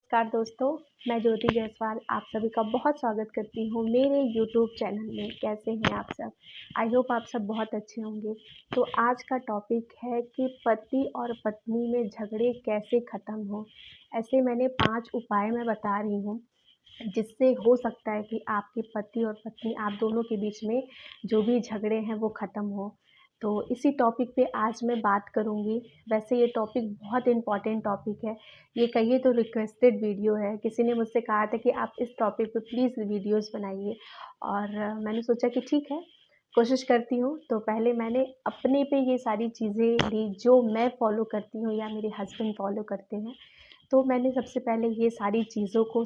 नमस्कार दोस्तों, मैं ज्योति जायसवाल आप सभी का बहुत स्वागत करती हूँ मेरे यूट्यूब चैनल में। कैसे हैं आप सब? आई होप आप सब बहुत अच्छे होंगे। तो आज का टॉपिक है कि पति और पत्नी में झगड़े कैसे ख़त्म हो। ऐसे मैंने 5 उपाय मैं बता रही हूँ, जिससे हो सकता है कि आपके पति और पत्नी आप दोनों के बीच में जो भी झगड़े हैं वो ख़त्म हो। तो इसी टॉपिक पे आज मैं बात करूँगी। वैसे ये टॉपिक बहुत इम्पॉर्टेंट टॉपिक है। ये कहिए तो रिक्वेस्टेड वीडियो है। किसी ने मुझसे कहा था कि आप इस टॉपिक पे प्लीज़ वीडियोज़ बनाइए और मैंने सोचा कि ठीक है, कोशिश करती हूँ। तो पहले मैंने अपने पे ये सारी चीज़ें ली जो मैं फ़ॉलो करती हूँ या मेरे हस्बैंड फ़ॉलो करते हैं। तो मैंने सबसे पहले ये सारी चीज़ों को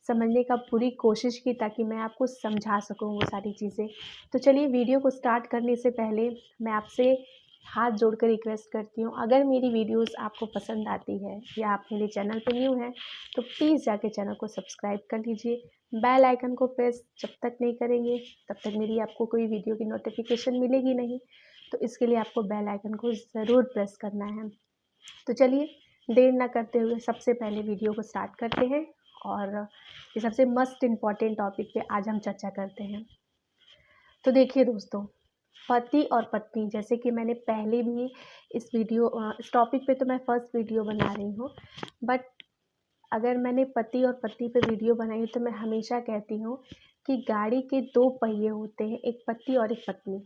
समझने का पूरी कोशिश की ताकि मैं आपको समझा सकूँ वो सारी चीज़ें। तो चलिए वीडियो को स्टार्ट करने से पहले मैं आपसे हाथ जोड़कर रिक्वेस्ट करती हूँ, अगर मेरी वीडियोस आपको पसंद आती है या आप मेरे चैनल पे न्यू हैं तो प्लीज़ जाके चैनल को सब्सक्राइब कर लीजिए। बेल आइकन को प्रेस जब तक नहीं करेंगे तब तक मेरी आपको कोई वीडियो की नोटिफिकेशन मिलेगी नहीं। तो इसके लिए आपको बेल आइकन को ज़रूर प्रेस करना है। तो चलिए देर ना करते हुए सबसे पहले वीडियो को स्टार्ट करते हैं और ये सबसे मस्ट इम्पॉर्टेंट टॉपिक पे आज हम चर्चा करते हैं। तो देखिए दोस्तों, पति और पत्नी, जैसे कि मैंने पहले भी इस टॉपिक पे तो मैं फर्स्ट वीडियो बना रही हूँ, बट अगर मैंने पति और पत्नी पे वीडियो बनाई तो मैं हमेशा कहती हूँ कि गाड़ी के 2 पहिए होते हैं, एक पति और एक पत्नी।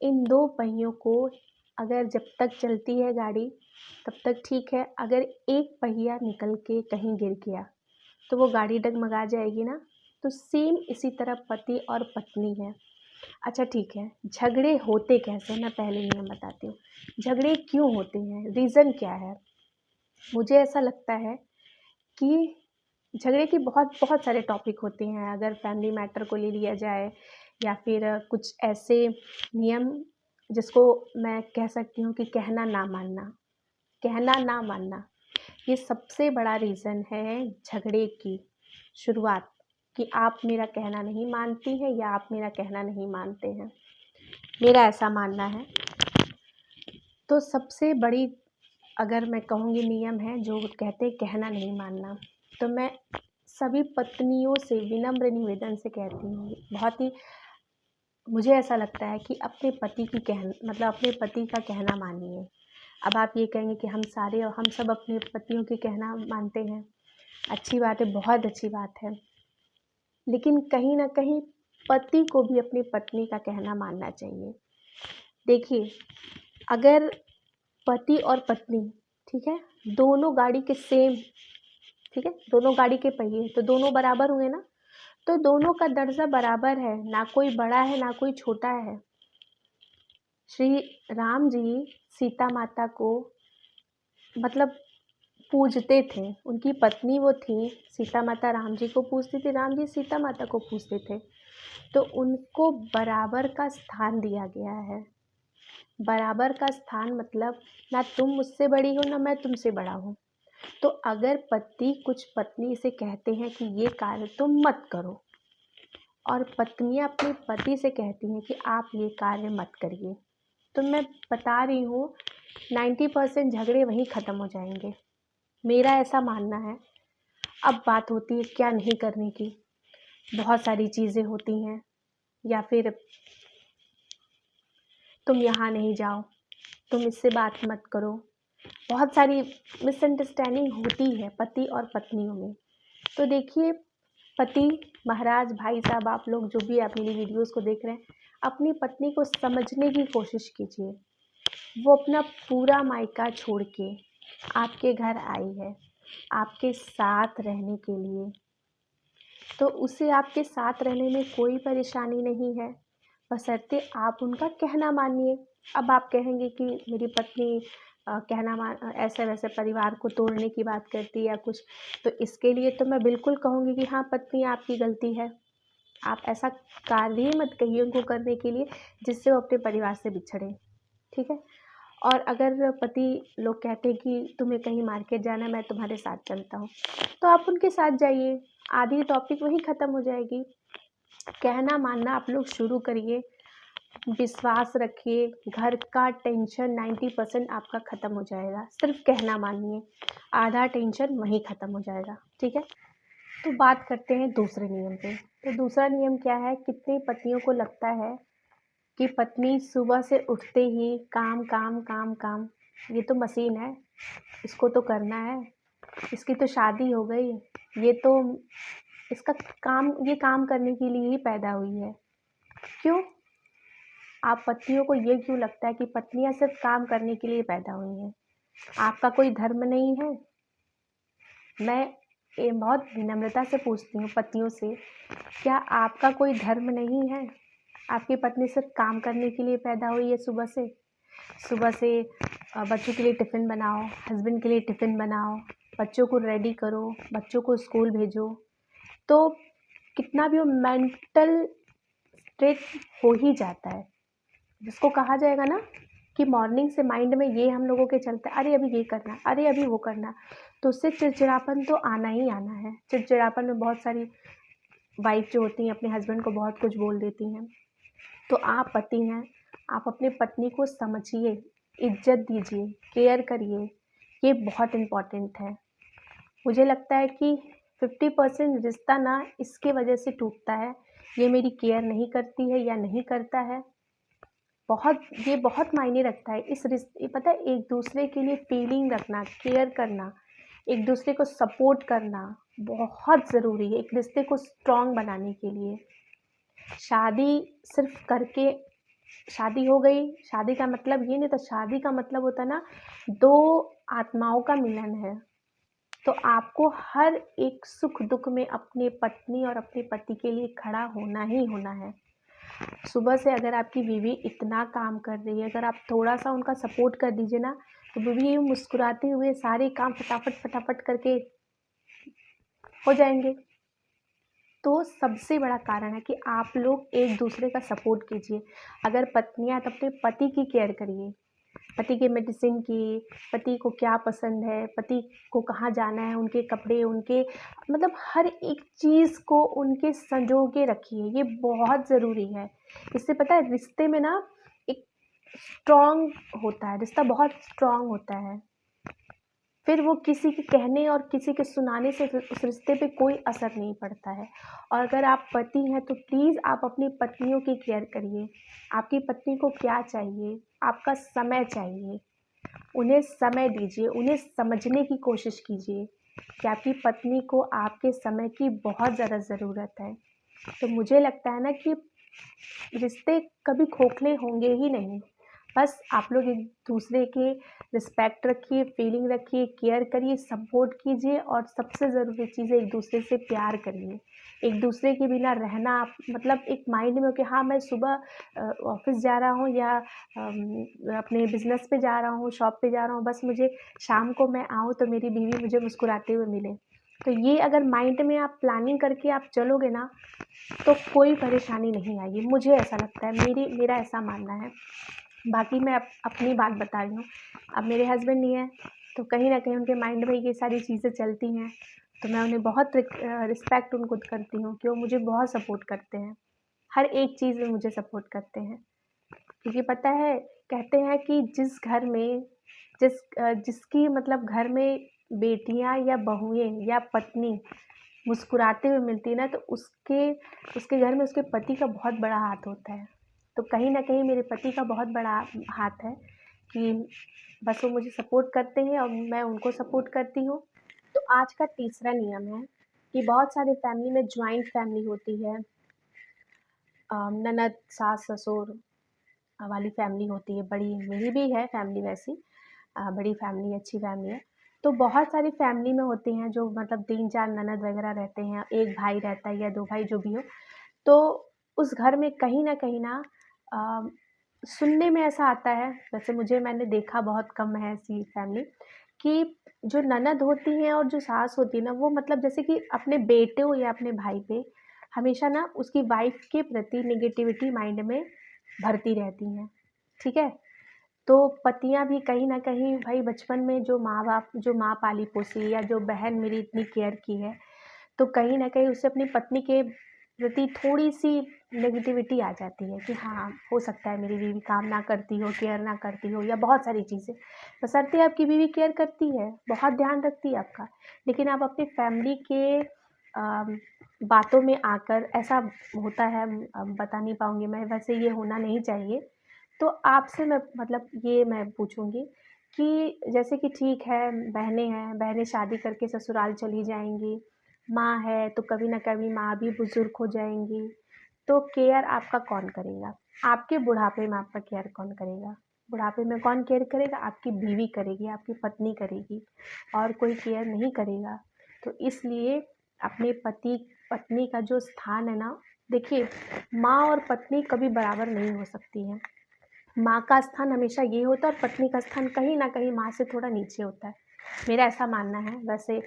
इन 2 पहियों को अगर जब तक चलती है गाड़ी तब तक ठीक है, अगर एक पहिया निकल के कहीं गिर गया तो वो गाड़ी डगमगा जाएगी ना। तो सेम इसी तरह पति और पत्नी है। अच्छा ठीक है, झगड़े होते कैसे हैं मैं पहले नियम बताती हूँ। झगड़े क्यों होते हैं, रीज़न क्या है? मुझे ऐसा लगता है कि झगड़े के बहुत बहुत सारे टॉपिक होते हैं। अगर फैमिली मैटर को ले लिया जाए या फिर कुछ ऐसे नियम जिसको मैं कह सकती हूँ कि कहना ना मानना, ये सबसे बड़ा रीज़न है झगड़े की शुरुआत, कि आप मेरा कहना नहीं मानती हैं या आप मेरा कहना नहीं मानते हैं। मेरा ऐसा मानना है। तो सबसे बड़ी, अगर मैं कहूँगी, नियम है जो कहते हैं कहना नहीं मानना। तो मैं सभी पत्नियों से विनम्र निवेदन से कहती हूँ, बहुत ही मुझे ऐसा लगता है कि अपने पति का कहना मानिए। अब आप ये कहेंगे कि हम सब अपने पतियों के कहना मानते हैं। अच्छी बात है, बहुत अच्छी बात है। लेकिन कहीं न कहीं पति को भी अपनी पत्नी का कहना मानना चाहिए। देखिए, अगर पति और पत्नी, ठीक है, दोनों गाड़ी के सेम, ठीक है, दोनों गाड़ी के पहिए तो दोनों बराबर हुए ना। तो दोनों का दर्जा बराबर है, ना कोई बड़ा है ना कोई छोटा है। श्री राम जी सीता माता को मतलब पूजते थे। उनकी पत्नी वो थी, सीता माता राम जी को पूजती थी, राम जी सीता माता को पूजते थे। तो उनको बराबर का स्थान दिया गया है। बराबर का स्थान मतलब ना तुम मुझसे बड़ी हो ना मैं तुमसे बड़ा हूँ। तो अगर पति कुछ पत्नी से कहते हैं कि ये कार्य तुम मत करो, और पत्नियां अपने पति से कहती हैं कि आप ये कार्य मत करिए, तो मैं बता रही हूँ 90% झगड़े वहीं ख़त्म हो जाएंगे। मेरा ऐसा मानना है। अब बात होती है क्या नहीं करने की। बहुत सारी चीज़ें होती हैं, या फिर तुम यहाँ नहीं जाओ, तुम इससे बात मत करो। बहुत सारी मिसअंडरस्टैंडिंग होती है पति और पत्नियों में। तो देखिए, पति महाराज, भाई साहब, आप लोग जो भी आप मेरी वीडियोस को देख रहे हैं, अपनी पत्नी को समझने की कोशिश कीजिए। वो अपना पूरा मायका छोड़ के आपके घर आई है आपके साथ रहने के लिए, तो उसे आपके साथ रहने में कोई परेशानी नहीं है, बशर्ते आप उनका कहना मानिए। अब आप कहेंगे कि मेरी पत्नी ऐसे वैसे परिवार को तोड़ने की बात करती है या कुछ, तो इसके लिए तो मैं बिल्कुल कहूँगी कि हाँ, पत्नी आपकी गलती है। आप ऐसा कार्य ही मत कहिए उनको करने के लिए जिससे वो अपने परिवार से बिछड़े, ठीक है। और अगर पति लोग कहते हैं कि तुम्हें कहीं मार्केट जाना है, मैं तुम्हारे साथ चलता हूँ, तो आप उनके साथ जाइए, आधी टॉपिक वहीं ख़त्म हो जाएगी। कहना मानना आप लोग शुरू करिए, विश्वास रखिए, घर का टेंशन 90% आपका ख़त्म हो जाएगा। सिर्फ कहना मानिए। आधा टेंशन वहीं ख़त्म हो जाएगा। ठीक है, तो बात करते हैं दूसरे नियम पे। तो दूसरा नियम क्या है, कितने पतियों को लगता है कि पत्नी सुबह से उठते ही काम काम काम काम, ये तो मशीन है, इसको तो करना है, इसकी तो शादी हो गई, ये तो इसका काम, ये काम करने के लिए ही पैदा हुई है। क्यों? आप पतियों को ये क्यों लगता है कि पत्नियां सिर्फ काम करने के लिए पैदा हुई हैं? आपका कोई धर्म नहीं है? मैं ये बहुत विनम्रता से पूछती हूँ पतियों से, क्या आपका कोई धर्म नहीं है? आपकी पत्नी सिर्फ काम करने के लिए पैदा हुई है सुबह से? सुबह से बच्चों के लिए टिफ़िन बनाओ, हस्बैंड के लिए टिफ़िन बनाओ, बच्चों को रेडी करो, बच्चों को स्कूल भेजो। तो कितना भी वो मेंटल स्ट्रेस हो ही जाता है, जिसको कहा जाएगा ना कि मॉर्निंग से माइंड में ये हम लोगों के चलता है, अरे अभी ये करना, अरे अभी वो करना, तो उससे चिड़चिड़ापन तो आना ही आना है। चिड़चिड़ापन में बहुत सारी वाइफ जो होती हैं अपने हस्बैंड को बहुत कुछ बोल देती हैं। तो आप पति हैं, आप अपनी पत्नी को समझिए, इज्जत दीजिए, केयर करिए, ये बहुत इम्पॉर्टेंट है। मुझे लगता है कि 50% रिश्ता ना इसके वजह से टूटता है, ये मेरी केयर नहीं करती है या नहीं करता है। ये बहुत मायने रखता है इस रिश्ते, पता है, एक दूसरे के लिए फीलिंग रखना, केयर करना, एक दूसरे को सपोर्ट करना बहुत ज़रूरी है एक रिश्ते को स्ट्रॉन्ग बनाने के लिए। शादी सिर्फ करके शादी हो गई, शादी का मतलब ये नहीं था, शादी का मतलब होता है ना, दो आत्माओं का मिलन है। तो आपको हर एक सुख दुख में अपनी पत्नी और अपने पति के लिए खड़ा होना ही होना है। सुबह से अगर आपकी बीवी इतना काम कर रही है, अगर आप थोड़ा सा उनका सपोर्ट कर दीजिए ना, तो बीवी यूँ मुस्कुराते हुए सारे काम फटाफट फटाफट करके हो जाएंगे। तो सबसे बड़ा कारण है कि आप लोग एक दूसरे का सपोर्ट कीजिए। अगर पत्नियां तो अपने पति की केयर करिए, पति के मेडिसिन की, पति को क्या पसंद है, पति को कहाँ जाना है, उनके कपड़े, उनके मतलब हर एक चीज़ को उनके संजो के रखिए, ये बहुत ज़रूरी है। इससे पता है रिश्ते में ना एक स्ट्रॉन्ग होता है, रिश्ता बहुत स्ट्रॉन्ग होता है। फिर वो किसी के कहने और किसी के सुनाने से उस रिश्ते पे कोई असर नहीं पड़ता है। और अगर आप पति हैं तो प्लीज़ आप अपनी पत्नियों की केयर करिए। आपकी पत्नी को क्या चाहिए? आपका समय चाहिए। उन्हें समय दीजिए, उन्हें समझने की कोशिश कीजिए कि आपकी पत्नी को आपके समय की बहुत ज़्यादा ज़रूरत है। तो मुझे लगता है ना कि रिश्ते कभी खोखले होंगे ही नहीं। बस आप लोग एक दूसरे के रिस्पेक्ट रखिए, फीलिंग रखिए, केयर करिए, सपोर्ट कीजिए और सबसे ज़रूरी चीज़ है एक दूसरे से प्यार करिए। एक दूसरे के बिना रहना आप मतलब एक माइंड में हो कि हाँ, मैं सुबह ऑफ़िस जा रहा हूँ या अपने बिज़नेस पे जा रहा हूँ, शॉप पे जा रहा हूँ, बस मुझे शाम को मैं आऊँ तो मेरी बीवी मुझे मुस्कुराते हुए मिले। तो ये अगर माइंड में आप प्लानिंग करके आप चलोगे ना, तो कोई परेशानी नहीं आएगी, मुझे ऐसा लगता है, मेरा ऐसा मानना है। बाकी मैं अपनी बात बता रही हूँ। अब मेरे हस्बैंड नहीं है, तो कहीं न कहीं उनके माइंड में ये सारी चीज़ें चलती हैं, तो मैं उन्हें बहुत रिस्पेक्ट उनको करती हूँ कि वो मुझे बहुत सपोर्ट करते हैं। हर एक चीज़ में मुझे सपोर्ट करते हैं। क्योंकि पता है, कहते हैं कि जिस घर में जिसकी मतलब घर में बेटियाँ या बहुएँ या पत्नी मुस्कुराते हुए मिलती है ना, तो उसके घर में उसके पति का बहुत बड़ा हाथ होता है। तो कहीं न कहीं मेरे पति का बहुत बड़ा हाथ है कि बस वो मुझे सपोर्ट करते हैं और मैं उनको सपोर्ट करती हूँ। तो आज का तीसरा नियम है कि बहुत सारे फैमिली में जॉइंट फैमिली होती है। ननद, सास-ससुर वाली फैमिली होती है बड़ी, मेरी भी है फैमिली वैसी, बड़ी फैमिली, अच्छी फैमिली है। तो बहुत सारी फैमिली में होती हैं जो मतलब 3-4 ननद वगैरह रहते हैं, 1 भाई रहता है या 2 भाई जो भी हो। तो उस घर में कहीं न कहीं ना अ, सुनने में ऐसा आता है, वैसे मैंने देखा बहुत कम है ऐसी फैमिली, कि जो ननद होती हैं और जो सास होती है ना, वो मतलब जैसे कि अपने बेटों या अपने भाई पे हमेशा ना उसकी वाइफ़ के प्रति नेगेटिविटी माइंड में भरती रहती हैं, ठीक है? तो पतियाँ भी कहीं न कहीं भई बचपन में जो माँ पाली-पोसी या जो बहन मेरी इतनी केयर की है, तो कहीं न कहीं उसे अपनी पत्नी के प्रति थोड़ी-सी नेगेटिविटी आ जाती है कि हाँ, हो सकता है मेरी बीवी काम ना करती हो, केयर ना करती हो या बहुत सारी चीज़ें। बशर्ते आपकी बीवी केयर करती है, बहुत ध्यान रखती है आपका, लेकिन आप अपनी फैमिली के बातों में आकर ऐसा होता है, अब बता नहीं पाऊँगी मैं, वैसे ये होना नहीं चाहिए। तो आपसे मैं मतलब ये मैं पूछूँगी कि जैसे कि ठीक है, बहनें शादी करके ससुराल चली जाएँगी, माँ है तो कभी न कभी माँ भी बुज़ुर्ग हो जाएँगी, तो केयर आपका कौन करेगा? आपके बुढ़ापे में आपका केयर कौन करेगा? बुढ़ापे में कौन केयर करेगा? आपकी बीवी करेगी, आपकी पत्नी करेगी, और कोई केयर नहीं करेगा। तो इसलिए अपने पत्नी का जो स्थान है ना, देखिए, माँ और पत्नी कभी बराबर नहीं हो सकती हैं। माँ का स्थान हमेशा ये होता है और पत्नी का स्थान कहीं न कहीं माँ से थोड़ा नीचे होता है। मेरा ऐसा मानना है। वैसे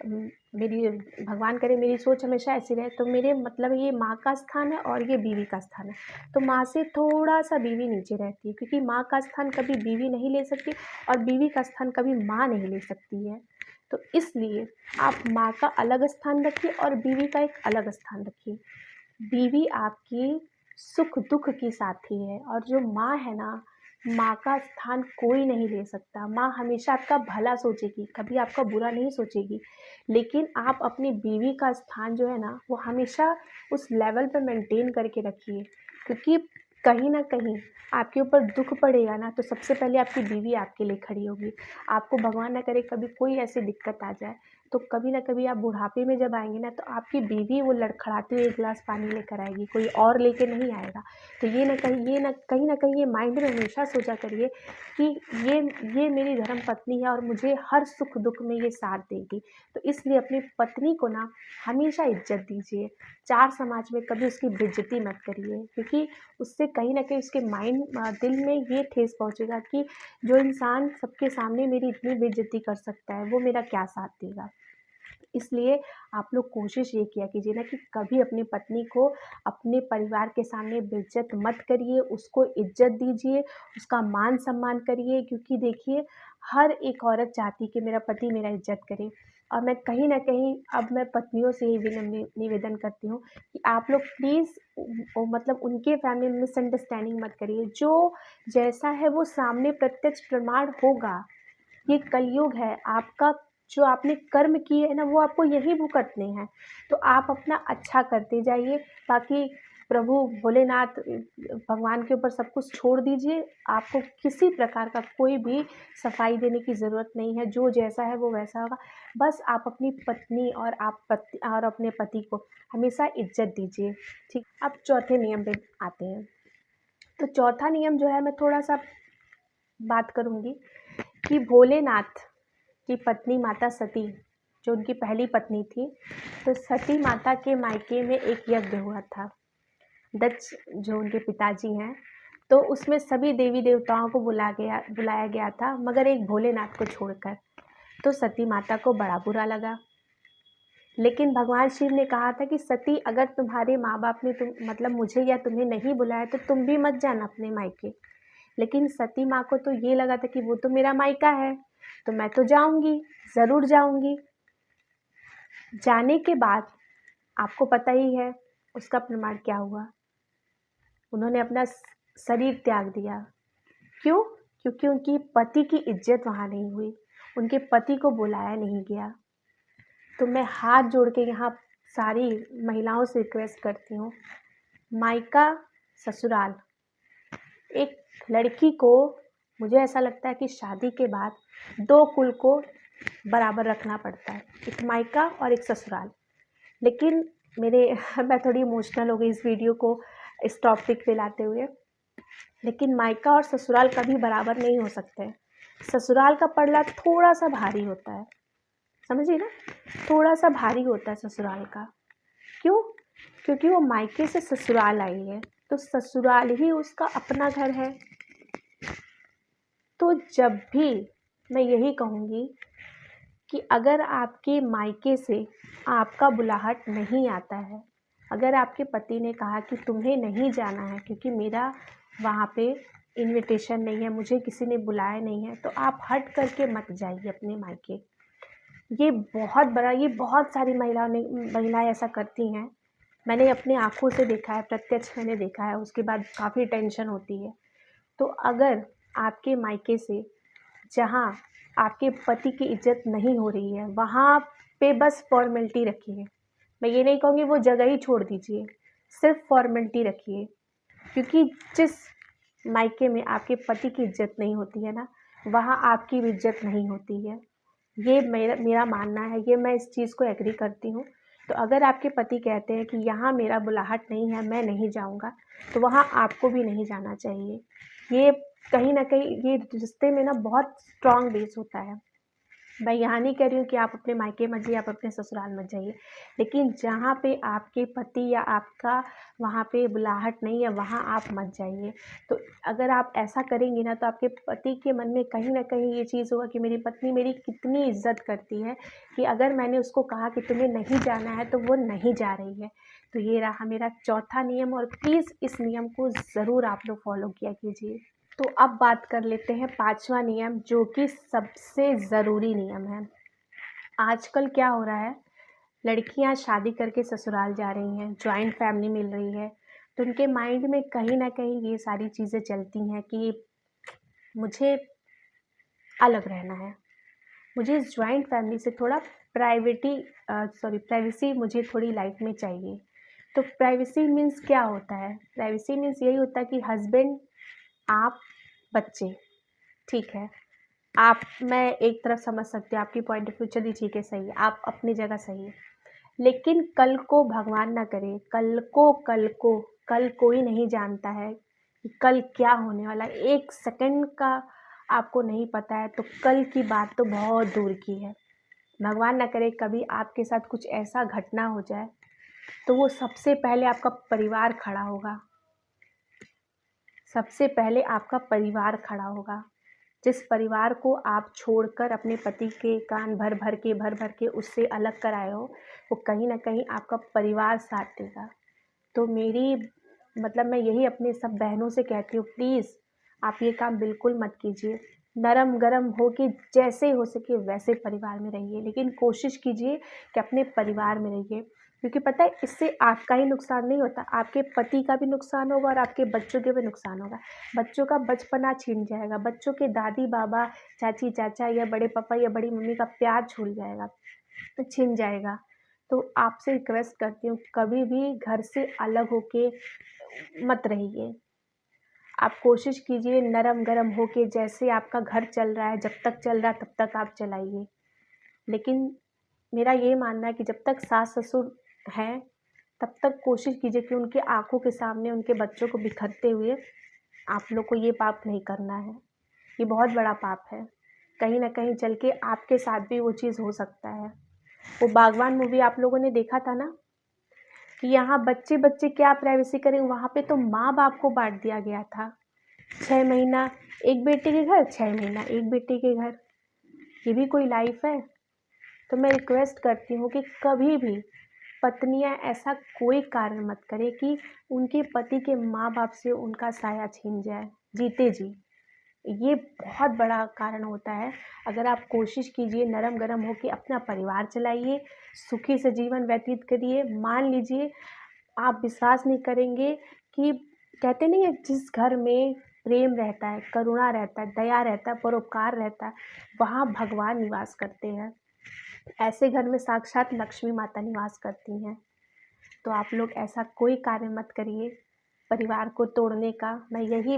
मेरी भगवान करे मेरी सोच हमेशा ऐसी रहे, तो मेरे मतलब ये माँ का स्थान है और ये बीवी का स्थान है। तो माँ से थोड़ा-सा बीवी नीचे रहती है, क्योंकि माँ का स्थान कभी बीवी नहीं ले सकती और बीवी का स्थान कभी माँ नहीं ले सकती है। तो इसलिए आप माँ का अलग स्थान रखिए और बीवी का एक अलग स्थान रखिए। बीवी आपकी सुख-दुःख की साथी है और जो माँ है ना, माँ का स्थान कोई नहीं ले सकता। माँ हमेशा आपका भला सोचेगी, कभी आपका बुरा नहीं सोचेगी। लेकिन आप अपनी बीवी का स्थान जो है ना, वो हमेशा उस लेवल पे मेंटेन करके रखिए, क्योंकि कहीं न कहीं आपके ऊपर दुःख पड़ेगा ना, तो सबसे पहले आपकी बीवी आपके लिए खड़ी होगी। आपको भगवान ना करे कभी कोई ऐसी दिक्कत आ जाए, तो कभी न कभी आप बुढ़ापे में जब आएँगे ना, तो आपकी बीवी वो लड़खड़ाते हुए 1 गिलास पानी लेकर आएगी, कोई और लेके नहीं आएगा। तो ये कहीं न कहीं ये माइंड में हमेशा सोचा करिए कि ये ये मेरी धर्मपत्नी है और मुझे हर सुख-दुःख में ये साथ देगी। तो इसलिए अपनी पत्नी को ना हमेशा इज़्ज़त दीजिए। 4 समाज में कभी उसकी बेइज़्ज़ती मत करिए, क्योंकि उससे कहीं न कहीं उसके दिल में ये ठेस पहुँचेगा कि जो इंसान सबके सामने मेरी इतनी बेइज़्ज़ती कर सकता है, वो मेरा क्या साथ देगा। इसलिए आप लोग कोशिश ये किया कीजिए ना कि कभी अपनी पत्नी को अपने परिवार के सामने बेइज़्ज़त मत करिए, उसको इज़्ज़त दीजिए, उसका मान-सम्मान करिए, क्योंकि देखिए, हर एक औरत चाहती है कि मेरा पति मेरा इज़्ज़त करे। और मैं कहीं न कहीं अब मैं पत्नियों से ये निवेदन करती हूँ कि आप लोग प्लीज़ मतलब उनके फैमिली में मिसअंडरस्टैंडिंग मत करिए। जो जैसा है वो सामने प्रत्यक्ष प्रमाण होगा। ये कलयुग है, आपका जो आपने कर्म किए हैं ना, वो आपको यहीं भुगतने हैं। तो आप अपना अच्छा करते जाइए, बाकी प्रभु भोलेनाथ भगवान के ऊपर सब कुछ छोड़ दीजिए। आपको किसी प्रकार का कोई भी सफाई देने की ज़रूरत नहीं है, जो जैसा है वो वैसा होगा। बस आप अपनी पत्नी और अपने पति को हमेशा इज़्ज़त दीजिए, ठीक। अब चौथे नियम पे आते हैं। तो चौथा नियम जो है, मैं थोड़ा-सा बात करूँगी कि भोलेनाथ की पत्नी माता सती, जो उनकी पहली पत्नी थी, तो सती माता के मायके में एक यज्ञ हुआ था। दक्ष जो उनके पिताजी हैं, तो उसमें सभी देवी-देवताओं को बुलाया गया था, मगर एक भोलेनाथ को छोड़कर। तो सती माता को बड़ा बुरा लगा। लेकिन भगवान शिव ने कहा था कि सती, अगर तुम्हारे माँ-बाप ने मतलब मुझे या तुम्हें नहीं बुलाया, तो तुम भी मत जाना अपने मायके। लेकिन सती माँ को तो ये लगा था कि वो तो मेरा मायका है, तो मैं तो जाऊँगी, ज़रूर जाऊँगी। जाने के बाद आपको पता ही है उसका प्रमाण क्या हुआ। उन्होंने अपना शरीर त्याग दिया। क्यों? क्योंकि उनकी पति की इज़्ज़त वहाँ नहीं हुई, उनके पति को बुलाया नहीं गया। तो मैं हाथ जोड़ के यहाँ सारी महिलाओं से रिक्वेस्ट करती हूँ, मायका, ससुराल, एक लड़की को, मुझे ऐसा लगता है कि शादी के बाद 2 कुल को बराबर रखना पड़ता है, एक मायका और एक ससुराल। लेकिन मैं थोड़ी इमोशनल हो गई इस वीडियो को इस टॉपिक पे लाते हुए। लेकिन मायका और ससुराल कभी बराबर नहीं हो सकते। ससुराल का पलड़ा थोड़ा-सा भारी होता है, समझिए ना? थोड़ा-सा भारी होता है ससुराल का। क्यों? क्योंकि वो मायके से ससुराल आई है, तो ससुराल ही उसका अपना घर है। तो जब भी मैं यही कहूँगी कि अगर आपके मायके से आपका बुलाहट नहीं आता है, अगर आपके पति ने कहा कि तुम्हें नहीं जाना है क्योंकि मेरा वहाँ पे इन्विटेशन नहीं है, मुझे किसी ने बुलाया नहीं है, तो आप हट करके मत जाइए अपने मायके। ये बहुत सारी महिलाएं ऐसा करती हैं मैंने अपनी आँखों से देखा है, प्रत्यक्ष मैंने देखा है, उसके बाद काफ़ी टेंशन होती है। तो अगर आपके मायके से जहाँ आपके पति की इज़्ज़त नहीं हो रही है, वहाँ पे बस फ़ॉर्मेलिटी रखिए। मैं ये नहीं कहूँगी वो जगह ही छोड़ दीजिए, सिर्फ़ फ़ॉर्मेलिटी रखिए। क्योंकि जिस मायके में आपके पति की इज़्ज़त नहीं होती है ना, वहाँ आपकी भी इज़्ज़त नहीं होती है। ये मेरा मेरा मानना है, ये मैं इस चीज़ को एग्री करती हूँ। तो अगर आपके पति कहते हैं कि यहाँ मेरा बुलाहट नहीं है, मैं नहीं जाऊँगा, तो वहाँ आपको भी नहीं जाना चाहिए। ये कहीं न कहीं ये रिश्ते में ना बहुत स्ट्रॉन्ग बेस होता है। मैं यहाँ नहीं कह रही हूँ कि आप अपने मायके मत जाइए, आप अपने ससुराल मत जाइए, लेकिन जहाँ पे आपके पति या आपका वहाँ पे बुलाहट नहीं है, वहाँ आप मत जाइए। तो अगर आप ऐसा करेंगी ना, तो आपके पति के मन में कहीं न कहीं ये चीज़ होगा कि मेरी पत्नी मेरी कितनी इज़्ज़त करती है, कि अगर मैंने उसको कहा कि तुम्हें नहीं जाना है, तो वो नहीं जा रही है। तो ये रहा मेरा चौथा नियम, और प्लीज़ इस नियम को ज़रूर आप लोग फ़ॉलो किया कीजिए। तो अब बात कर लेते हैं पाँचवां नियम, जो कि सबसे ज़रूरी नियम है। आजकल क्या हो रहा है, लड़कियां शादी करके ससुराल जा रही हैं, जॉइंट फैमिली मिल रही है, तो उनके माइंड में कहीं न कहीं ये सारी चीज़ें चलती हैं कि मुझे अलग रहना है, मुझे इस जॉइंट फैमिली से थोड़ा प्राइवेसी मुझे थोड़ी लाइफ में चाहिए। तो प्राइवेसी मीन्स क्या होता है? प्राइवेसी मीन्स यही होता है कि हस्बैंड, आप, बच्चे, ठीक है। आप मैं एक तरफ समझ सकती हूँ आपकी पॉइंट ऑफ व्यू, चलिए ठीक है, सही है, आप अपनी जगह सही है। लेकिन कल को भगवान ना करे, कल कोई नहीं जानता है कि कल क्या होने वाला है, 1 सेकंड का आपको नहीं पता है, तो कल की बात तो बहुत दूर की है। भगवान ना करे कभी आपके साथ कुछ ऐसा घटना हो जाए, तो वो सबसे पहले आपका परिवार खड़ा होगा, सबसे पहले आपका परिवार खड़ा होगा। जिस परिवार को आप छोड़कर अपने पति के कान भर भर के उससे अलग कर आए हो, वो कहीं न कहीं आपका परिवार साथ देगा। तो मेरी मतलब मैं यही अपने सब बहनों से कहती हूँ, प्लीज़ आप ये काम बिल्कुल मत कीजिए। नरम-गरम हो के जैसे हो सके वैसे परिवार में रहिए, लेकिन कोशिश कीजिए कि अपने परिवार में रहिए। क्योंकि पता है इससे आपका ही नुकसान नहीं होता, आपके पति का भी नुकसान होगा और आपके बच्चों के भी नुकसान होगा। बच्चों का बचपना छीन जाएगा, बच्चों के दादी-बाबा, चाची-चाचा या बड़े पापा या बड़ी मम्मी का प्यार छूट जाएगा, छिन जाएगा। तो आपसे रिक्वेस्ट करती हूँ, कभी भी घर से अलग होके मत रहिए। आप कोशिश कीजिए नरम-गरम होके, जैसे आपका घर चल रहा है, जब तक चल रहा है तब तक आप चलाइए। लेकिन मेरा ये मानना है कि जब तक सास-ससुर हैं, तब तक कोशिश कीजिए कि उनकी आँखों के सामने उनके बच्चों को बिखरते हुए आप लोग को ये पाप नहीं करना है। ये बहुत बड़ा पाप है। कहीं न कहीं चल के आपके साथ भी वो चीज़ हो सकता है। वो बागवान मूवी आप लोगों ने देखा था ना, कि यहाँ बच्चे-बच्चे क्या प्राइवेसी करें, वहाँ पे तो माँ-बाप को बाँट दिया गया था। 6 महीना एक बेटे के घर, 6 महीना एक बेटे के घर। ये भी कोई लाइफ़ है? तो मैं रिक्वेस्ट करती हूँ कि कभी भी पत्नियाँ ऐसा कोई कार्य मत करें कि उनके पति के माँ-बाप से उनका साया छीन जाए, जीते जी। ये बहुत बड़ा कारण होता है। अगर आप कोशिश कीजिए नरम-गरम होके अपना परिवार चलाइए, सुखी से जीवन व्यतीत करिए। मान लीजिए, आप विश्वास नहीं करेंगे कि कहते नहीं है, जिस घर में प्रेम रहता है, करुणा रहता है, दया रहता है, परोपकार रहता है, वहाँ भगवान निवास करते हैं। ऐसे घर में साक्षात लक्ष्मी माता निवास करती हैं। तो आप लोग ऐसा कोई कार्य मत करिए परिवार को तोड़ने का, मैं यही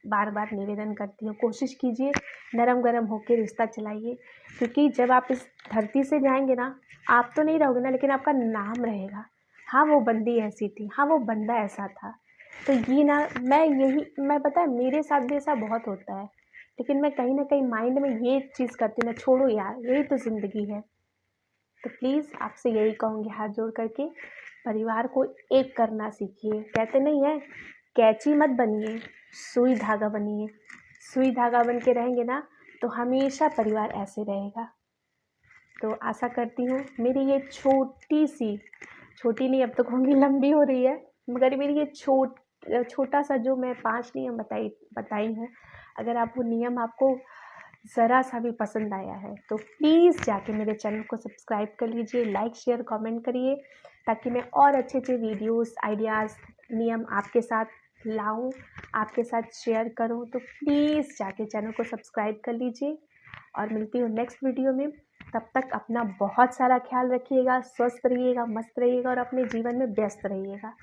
बार-बार निवेदन करती हूँ। कोशिश कीजिए नरम-गरम होके रिश्ता चलाइए, क्योंकि जब आप इस धरती से जाएँगे ना, आप तो नहीं रहोगे ना, लेकिन आपका नाम रहेगा। हाँ, वो बंदी ऐसी थी, हाँ, वो बंदा ऐसा था। तो ये ना मैं पता है मेरे साथ भी ऐसा बहुत होता है, लेकिन मैं कहीं न कहीं माइंड में ये चीज़ करती हूँ ना, छोड़ो यार, यही तो ज़िंदगी है। तो प्लीज़ आपसे यही कहूँगी हाथ जोड़ करके, परिवार को एक करना सीखिए। कहते नहीं हैं, कैंची मत बनिए, सुई धागा बनिए। सुई धागा बन के रहेंगे ना, तो हमेशा परिवार ऐसे रहेगा। तो आशा करती हूँ मेरी ये छोटी नहीं, अब तो कहूँगी लंबी हो रही है, मगर मेरी ये छोटा सा जो मैं 5 नियम बताई हूँ, अगर आप वो नियम आपको ज़रा सा भी पसंद आया है तो प्लीज़ जाके मेरे चैनल को सब्सक्राइब कर लीजिए, लाइक शेयर कमेंट करिए, ताकि मैं और अच्छे वीडियोस आइडियाज़ नियम आपके साथ लाऊं, आपके साथ शेयर करूं। तो प्लीज़ जाके चैनल को सब्सक्राइब कर लीजिए और मिलती हूँ नेक्स्ट वीडियो में। तब तक अपना बहुत सारा ख्याल रखिएगा, स्वस्थ रहिएगा, मस्त रहिएगा और अपने जीवन में व्यस्त रहिएगा।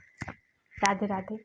राधे राधे।